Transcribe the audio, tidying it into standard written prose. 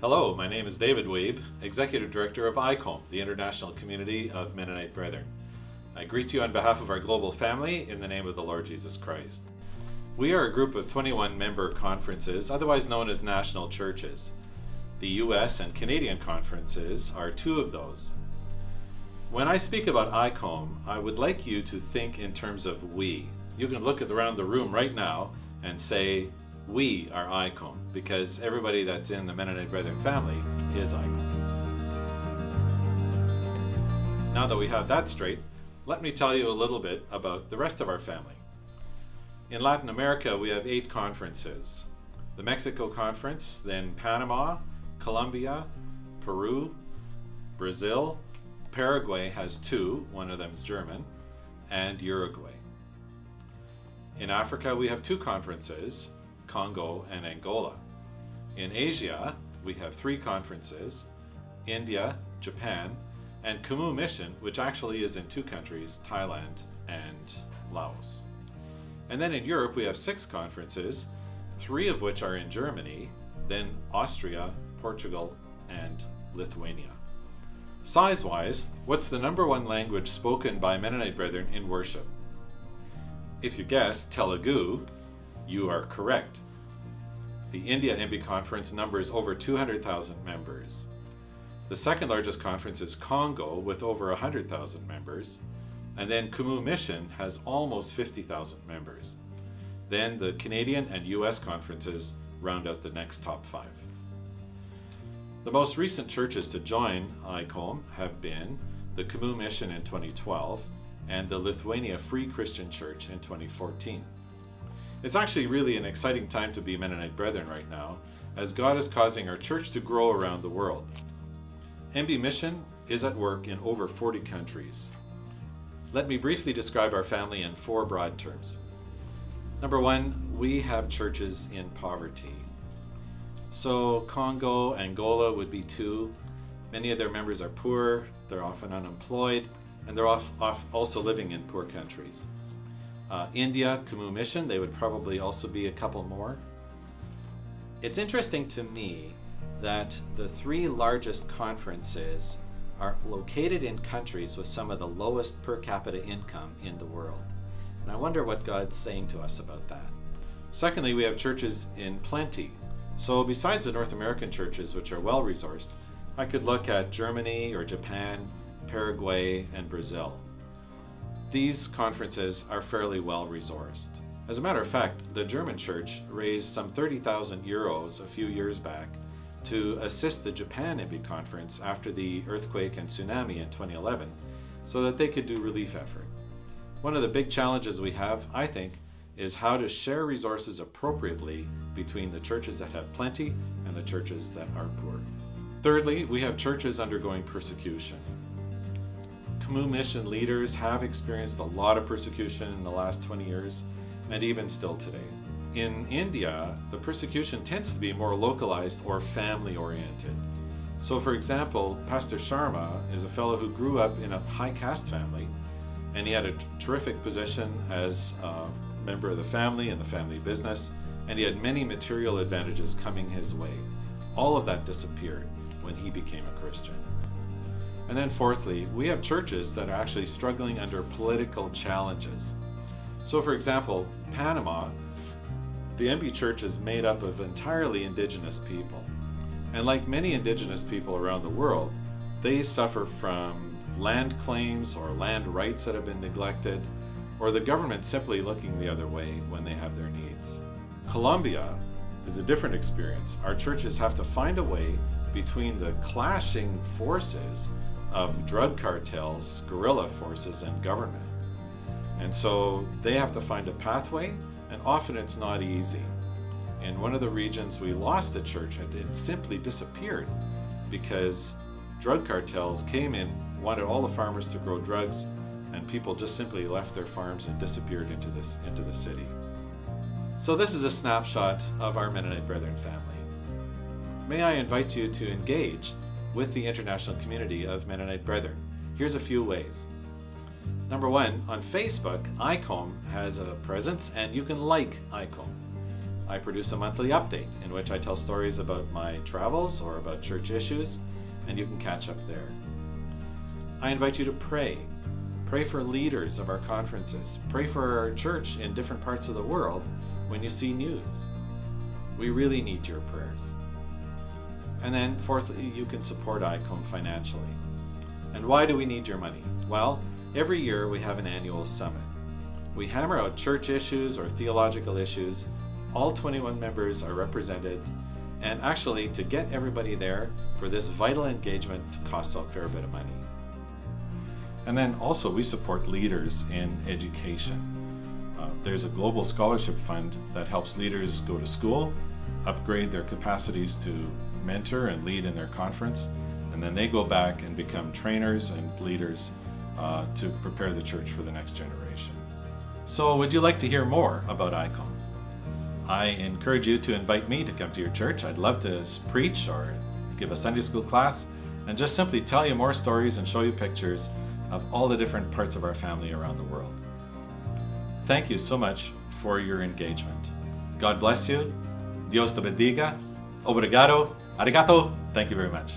Hello, my name is David Weeb, Executive Director of ICOMB, the International Community of Mennonite Brethren. I greet you on behalf of our global family in the name of the Lord Jesus Christ. We are a group of 21 member conferences, otherwise known as national churches. The US and Canadian conferences are two of those. When I speak about ICOMB, I would like you to think in terms of we. You can look around the room right now and say, we are ICOMB, because everybody that's in the Mennonite Brethren family is ICOMB. Now that we have that straight, let me tell you a little bit about the rest of our family. In Latin America, we have 8 conferences. The Mexico Conference, then Panama, Colombia, Peru, Brazil, Paraguay has 2, one of them is German, and Uruguay. In Africa, we have 2 conferences, Congo and Angola. In Asia, we have 3 conferences, India, Japan, and ICOMB Mission, which actually is in 2 countries, Thailand and Laos. And then in Europe, we have 6 conferences, 3 of which are in Germany, then Austria, Portugal, and Lithuania. Size-wise, what's the #1 language spoken by Mennonite Brethren in worship? If you guessed Telugu, you are correct. The India MB Conference numbers over 200,000 members. The second largest conference is Congo with over 100,000 members. And then ICOMB Mission has almost 50,000 members. Then the Canadian and US conferences round out the next top 5. The most recent churches to join ICOMB have been the ICOMB Mission in 2012 and the Lithuania Free Christian Church in 2014. It's actually really an exciting time to be Mennonite Brethren right now, as God is causing our church to grow around the world. MB Mission is at work in over 40 countries. Let me briefly describe our family in 4 broad terms. #1, we have churches in poverty. So Congo, Angola would be 2. Many of their members are poor, they're often unemployed, and they're also living in poor countries. India, ICOMB Mission, they would probably also be a couple more. It's interesting to me that the 3 largest conferences are located in countries with some of the lowest per capita income in the world. And I wonder what God's saying to us about that. Secondly, we have churches in plenty. So besides the North American churches, which are well resourced, I could look at Germany or Japan, Paraguay, and Brazil. These conferences are fairly well resourced. As a matter of fact, the German church raised some 30,000 euros a few years back to assist the Japan MB conference after the earthquake and tsunami in 2011 so that they could do relief effort. One of the big challenges we have, I think, is how to share resources appropriately between the churches that have plenty and the churches that are poor. Thirdly, we have churches undergoing persecution. ICOMB Mission leaders have experienced a lot of persecution in the last 20 years, and even still today. In India, the persecution tends to be more localized or family-oriented. So for example, Pastor Sharma is a fellow who grew up in a high caste family, and he had a terrific position as a member of the family and the family business, and he had many material advantages coming his way. All of that disappeared when he became a Christian. And then fourthly, we have churches that are actually struggling under political challenges. So for example, Panama, the MB church is made up of entirely indigenous people. And like many indigenous people around the world, they suffer from land claims or land rights that have been neglected, or the government simply looking the other way when they have their needs. Colombia is a different experience. Our churches have to find a way between the clashing forces of drug cartels, guerrilla forces, and government. And so they have to find a pathway, and often it's not easy. In one of the regions we lost a church, and it simply disappeared because drug cartels came in, wanted all the farmers to grow drugs, and people just simply left their farms and disappeared into the city. So this is a snapshot of our Mennonite Brethren family. May I invite you to engage with the international community of Mennonite Brethren. Here's a few ways. #1, on Facebook, ICOMB has a presence and you can like ICOMB. I produce a monthly update in which I tell stories about my travels or about church issues, and you can catch up there. I invite you to pray. Pray for leaders of our conferences. Pray for our church in different parts of the world when you see news. We really need your prayers. And then fourthly, you can support ICOMB financially. And why do we need your money? Well, every year we have an annual summit. We hammer out church issues or theological issues. All 21 members are represented, and actually to get everybody there for this vital engagement costs a fair bit of money. And then also we support leaders in education. There's a global scholarship fund that helps leaders go to school, upgrade their capacities to mentor and lead in their conference, and then they go back and become trainers and leaders to prepare the church for the next generation. So would you like to hear more about ICOMB? I encourage you to invite me to come to your church. I'd love to preach or give a Sunday school class and just simply tell you more stories and show you pictures of all the different parts of our family around the world. Thank you so much for your engagement. God bless you. Dios te bendiga. Obrigado. Arigato. Thank you very much.